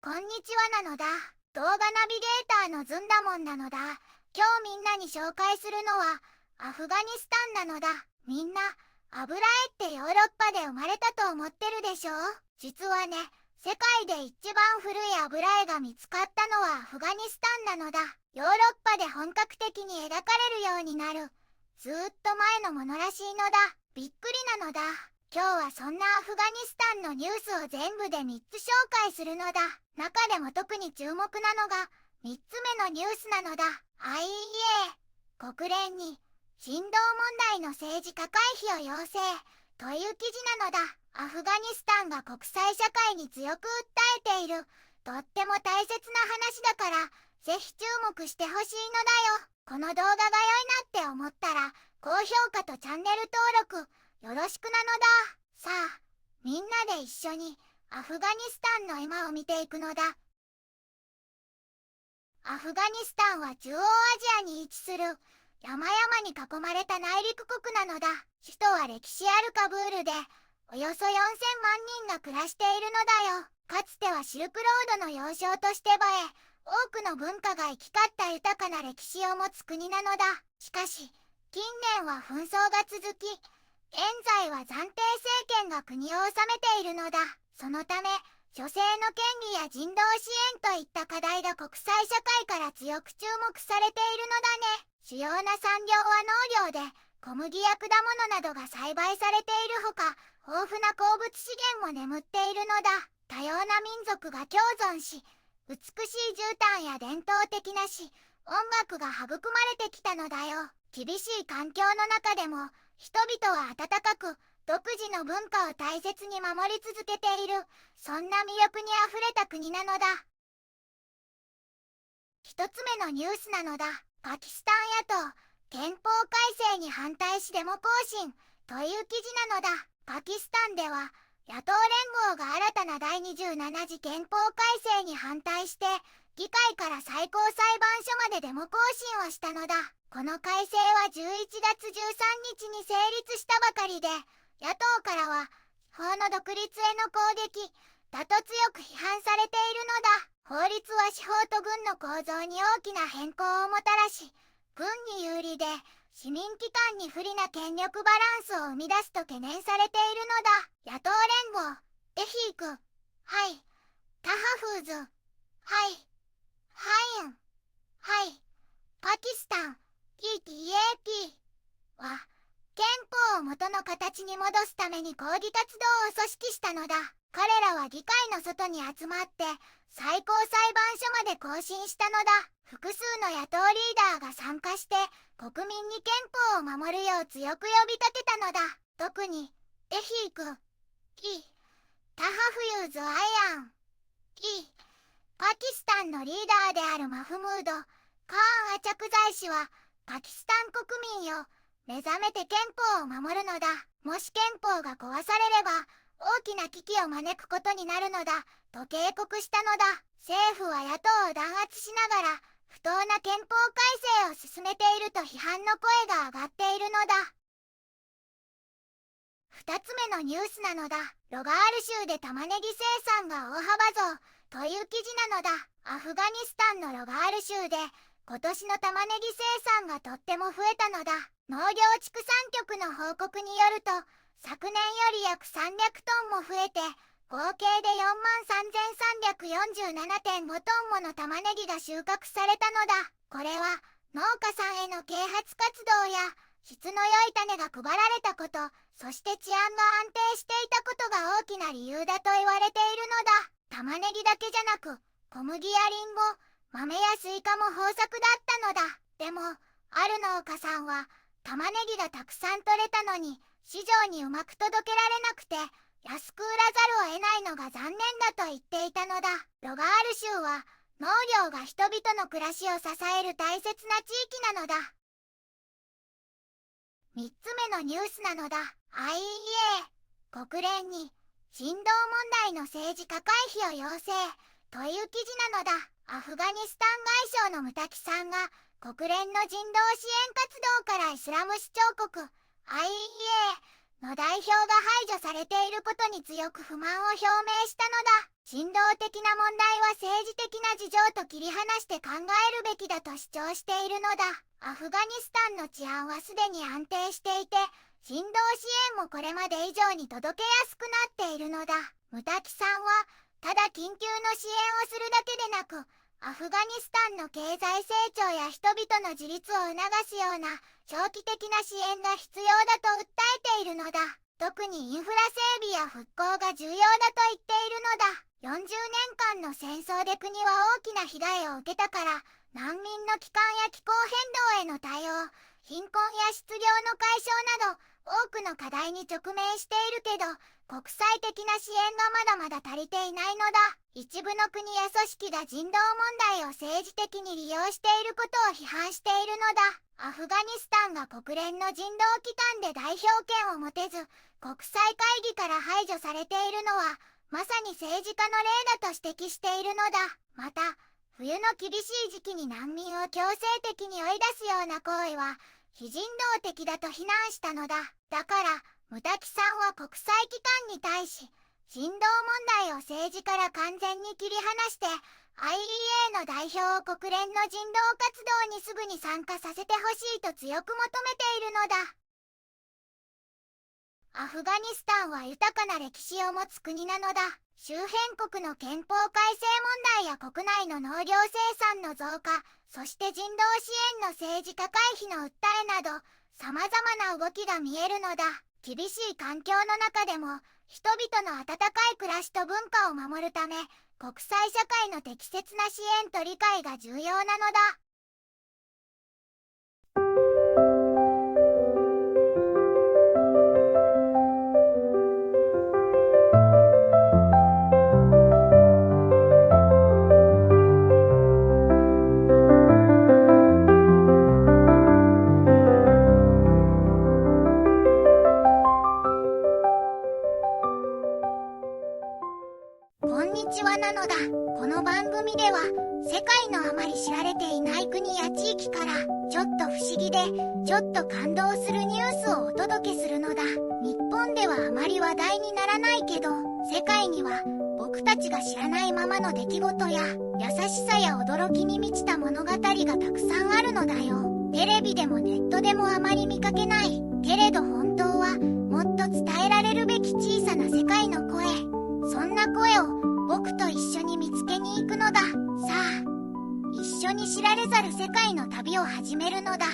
こんにちはなのだ。動画ナビゲーターのずんだもんなのだ。今日みんなに紹介するのはアフガニスタンなのだ。みんな油絵ってヨーロッパで生まれたと思ってるでしょ。実はね、世界で一番古い油絵が見つかったのはアフガニスタンなのだ。ヨーロッパで本格的に描かれるようになるずーっと前のものらしいのだ。びっくりなのだ。今日はそんなアフガニスタンのニュースを全部で3つ紹介するのだ。中でも特に注目なのが3つ目のニュースなのだ。IEA、国連に人道問題の政治化回避を要請という記事なのだ。アフガニスタンが国際社会に強く訴えているとっても大切な話だから、ぜひ注目してほしいのだよ。この動画が良いなって思ったら高評価とチャンネル登録よろしくなのだ。さあ、みんなで一緒にアフガニスタンの今を見ていくのだ。アフガニスタンは中央アジアに位置する山々に囲まれた内陸国なのだ。首都は歴史あるカブールでおよそ4000万人が暮らしているのだよ。かつてはシルクロードの要衝として栄え、多くの文化が行き交った豊かな歴史を持つ国なのだ。しかし近年は紛争が続き、現在は暫定政権が国を治めているのだ。そのため女性の権利や人道支援といった課題が国際社会から強く注目されているのだね。主要な産業は農業で、小麦や果物などが栽培されているほか、豊富な鉱物資源も眠っているのだ。多様な民族が共存し、美しい絨毯や伝統的な詩、音楽が育まれてきたのだよ。厳しい環境の中でも人々は温かく独自の文化を大切に守り続けている、そんな魅力にあふれた国なのだ。一つ目のニュースなのだ。パキスタン野党憲法改正に反対しデモ行進という記事なのだ。パキスタンでは野党連合が新たな第27次憲法改正に反対して議会から最高裁判所までデモ行進をしたのだ。この改正は11月13日に成立したばかりで、野党からは法の独立への攻撃だと強く批判されているのだ。法律は司法と軍の構造に大きな変更をもたらし、軍に有利で市民機関に不利な権力バランスを生み出すと懸念されているのだ。野党連合エヒーク、はい、タハフーズ、はい、ハイン、はい、パキスタン PTAP は憲法を元の形に戻すために抗議活動を組織したのだ。彼らは議会の外に集まって最高裁判所まで行進したのだ。複数の野党リーダーが参加して国民に憲法を守るよう強く呼びかけたのだ。特にエヒーク、イ、タハフユーズ・アイアン、イ、パキスタンのリーダーであるマフムード・カーン・アチャクザイ氏はパキスタン国民よ、目覚めて憲法を守るのだ。もし憲法が壊されれば大きな危機を招くことになるのだと警告したのだ。政府は野党を弾圧しながら不当な憲法改正を進めていると批判の声が上がっているのだ。2つ目のニュースなのだ。ロガール州で玉ねぎ生産が大幅増という記事なのだ。アフガニスタンのロガール州で今年の玉ねぎ生産がとっても増えたのだ。農業畜産局の報告によると、昨年より約300トンも増えて、合計で43,347.5 トンもの玉ねぎが収穫されたのだ。これは農家さんへの啓発活動や質の良い種が配られたこと、そして治安が安定していたことが大きな理由だと言われているのだ。玉ねぎだけじゃなく、小麦やリンゴ、豆やスイカも豊作だったのだ。でも、ある農家さんは、玉ねぎがたくさん取れたのに、市場にうまく届けられなくて、安く売らざるを得ないのが残念だと言っていたのだ。ロガール州は、農業が人々の暮らしを支える大切な地域なのだ。3つ目のニュースなのだ。IEA、国連に人道問題の政治化回避を要請という記事なのだ。アフガニスタン外相のムタキさんが国連の人道支援活動からイスラム首長国 IEA の代表が排除されていることに強く不満を表明したのだ。人道的な問題は政治的な事情と切り離して考えるべきだと主張しているのだ。アフガニスタンの治安はすでに安定していて、人道支援もこれまで以上に届けやすくなっているのだ。ムタキさんは、ただ緊急の支援をするだけでなく、アフガニスタンの経済成長や人々の自立を促すような長期的な支援が必要だと訴えているのだ。特にインフラ整備や復興が重要だと言っているのだ。40年間の戦争で国は大きな被害を受けたから、難民の帰還や気候変動への対応、貧困や失業の解消など、多くの課題に直面しているけど、国際的な支援がまだまだ足りていないのだ。一部の国や組織が人道問題を政治的に利用していることを批判しているのだ。アフガニスタンが国連の人道機関で代表権を持てず、国際会議から排除されているのは、まさに政治家の例だと指摘しているのだ。また、冬の厳しい時期に難民を強制的に追い出すような行為は、非人道的だと非難したのだ。だから、ムタキさんは国際機関に対し、人道問題を政治から完全に切り離して、IEA の代表を国連の人道活動にすぐに参加させてほしいと強く求めているのだ。アフガニスタンは豊かな歴史を持つ国なのだ。周辺国の憲法改正問題や国内の農業生産の増加、そして人道支援の政治化回避の訴えなど、様々な動きが見えるのだ。厳しい環境の中でも、人々の温かい暮らしと文化を守るため、国際社会の適切な支援と理解が重要なのだ。こんにちはなのだ。この番組では世界のあまり知られていない国や地域からちょっと不思議でちょっと感動するニュースをお届けするのだ。日本ではあまり話題にならないけど、世界には僕たちが知らないままの出来事や優しさや驚きに満ちた物語がたくさんあるのだよ。テレビでもネットでもあまり見かけない。けれど本当はもっと伝えられるべき小さな世界の声。そんな声を僕と一緒に見つけに行くのだ。さあ、一緒に知られざる世界の旅を始めるのだ。